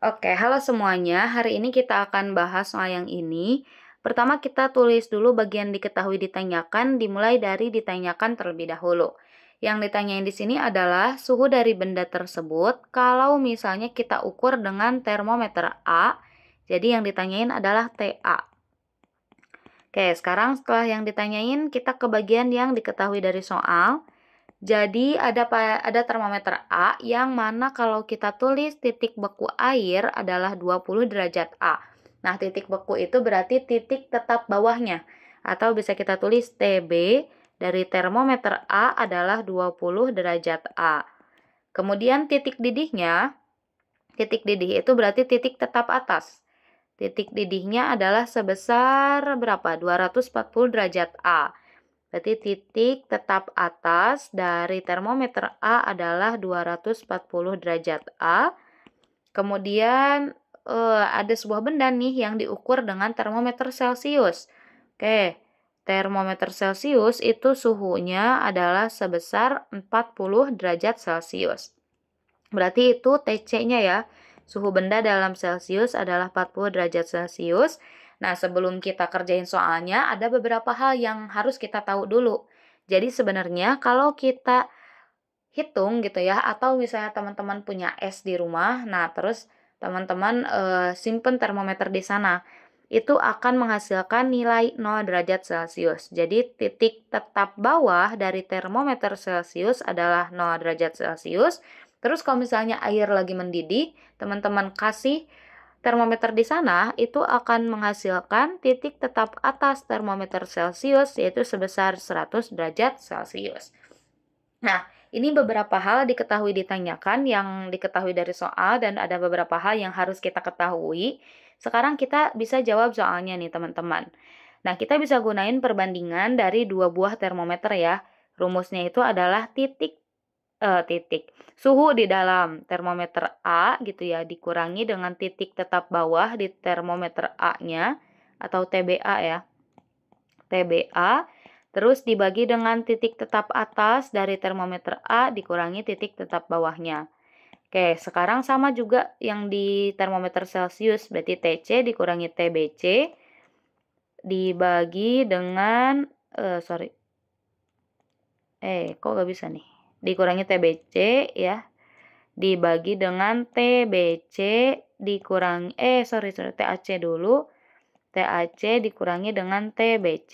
Oke, halo semuanya. Hari ini kita akan bahas soal yang ini. Pertama kita tulis dulu bagian diketahui ditanyakan, dimulai dari ditanyakan terlebih dahulu. Yang ditanyain di sini adalah suhu dari benda tersebut kalau misalnya kita ukur dengan termometer A. Jadi yang ditanyain adalah TA. Oke, sekarang setelah yang ditanyain kita ke bagian yang diketahui dari soal. Jadi ada termometer A yang mana kalau kita tulis titik beku air adalah 20 derajat A. Nah, titik beku itu berarti titik tetap bawahnya. Atau bisa kita tulis TB dari termometer A adalah 20 derajat A. Kemudian titik didih itu berarti titik tetap atas. Titik didihnya adalah sebesar berapa? 240 derajat A. Berarti titik tetap atas dari termometer A adalah 240 derajat A. Kemudian ada sebuah benda nih yang diukur dengan termometer Celcius. Oke, termometer Celcius itu suhunya adalah sebesar 40 derajat Celcius. Berarti itu TC-nya ya. Suhu benda dalam Celcius adalah 40 derajat Celcius. Nah, sebelum kita kerjain soalnya, ada beberapa hal yang harus kita tahu dulu. Jadi sebenarnya kalau kita hitung gitu ya, atau misalnya teman-teman punya es di rumah, nah terus teman-teman simpen termometer di sana, itu akan menghasilkan nilai 0 derajat Celcius. Jadi titik tetap bawah dari termometer Celcius adalah 0 derajat Celcius. Terus kalau misalnya air lagi mendidih, teman-teman kasih termometer di sana, itu akan menghasilkan titik tetap atas termometer Celcius, yaitu sebesar 100 derajat Celcius. Nah, ini beberapa hal diketahui ditanyakan yang diketahui dari soal dan ada beberapa hal yang harus kita ketahui. Sekarang kita bisa jawab soalnya nih teman-teman. Nah, kita bisa gunain perbandingan dari dua buah termometer ya. Rumusnya itu adalah titik suhu di dalam termometer A gitu ya dikurangi dengan titik tetap bawah di termometer A-nya atau TBA ya. TBA terus dibagi dengan titik tetap atas dari termometer A dikurangi titik tetap bawahnya. Oke, sekarang sama juga yang di termometer Celcius, berarti TC dikurangi TBC dibagi dengan kok gak bisa nih? Dikurangi TBC ya, dibagi dengan TBC dikurangi TAC dulu. TAC dikurangi dengan TBC.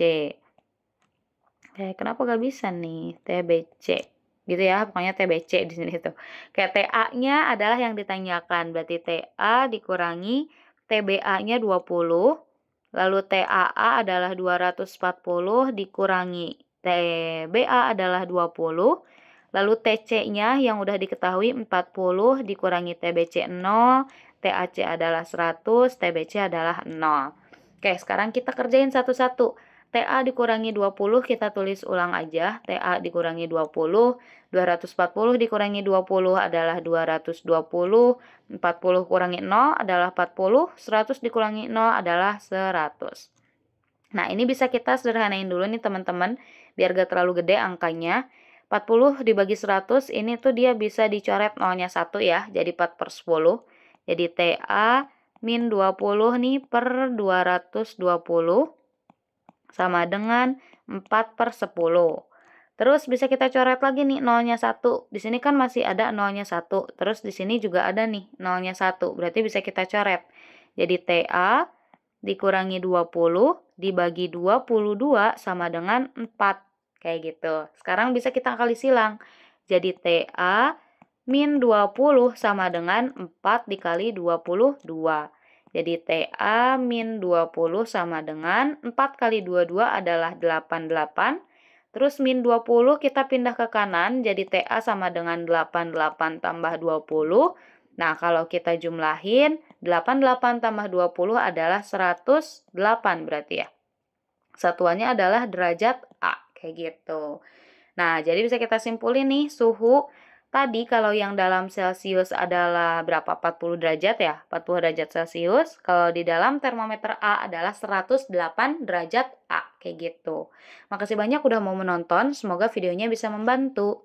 Kenapa gak bisa nih TBC? Gitu ya, pokoknya TBC di sini tuh. Kayak TA-nya adalah yang ditanyakan, berarti TA dikurangi TBA-nya 20, lalu TAA adalah 240 dikurangi TBA adalah 20, lalu TC-nya yang udah diketahui 40 dikurangi TBC 0, TAC adalah 100, TBC adalah 0. Oke, sekarang kita kerjain satu-satu. TA dikurangi 20 kita tulis ulang aja. TA dikurangi 20, 240 dikurangi 20 adalah 220, 40 kurangi 0 adalah 40, 100 dikurangi 0 adalah 100. Nah, ini bisa kita sederhanain dulu nih teman-teman, biar gak terlalu gede angkanya. 40 dibagi 100, ini tuh dia bisa dicoret 0-nya 1 ya, jadi 4/10. Jadi TA min 20 nih per 220 sama dengan 4/10. Terus bisa kita coret lagi nih 0-nya 1. Di sini kan masih ada 0-nya 1. Terus di sini juga ada nih 0-nya 1. Berarti bisa kita coret. Jadi TA dikurangi 20 dibagi 22 sama dengan 4. Kayak gitu. Sekarang bisa kita kali silang. Jadi TA min 20 sama dengan 4 dikali 22. Jadi TA min 20 sama dengan 4 kali 22 adalah 88. Terus min 20 kita pindah ke kanan, jadi TA sama dengan 88 tambah 20. Nah, kalau kita jumlahin, 88 tambah 20 adalah 108 berarti ya. Satuannya adalah derajat A, kayak gitu. Nah, jadi bisa kita simpulin nih, suhu tadi kalau yang dalam Celcius adalah berapa? 40 derajat ya? 40 derajat Celcius. Kalau di dalam termometer A adalah 108 derajat A. Kayak gitu. Makasih banyak udah mau menonton. Semoga videonya bisa membantu.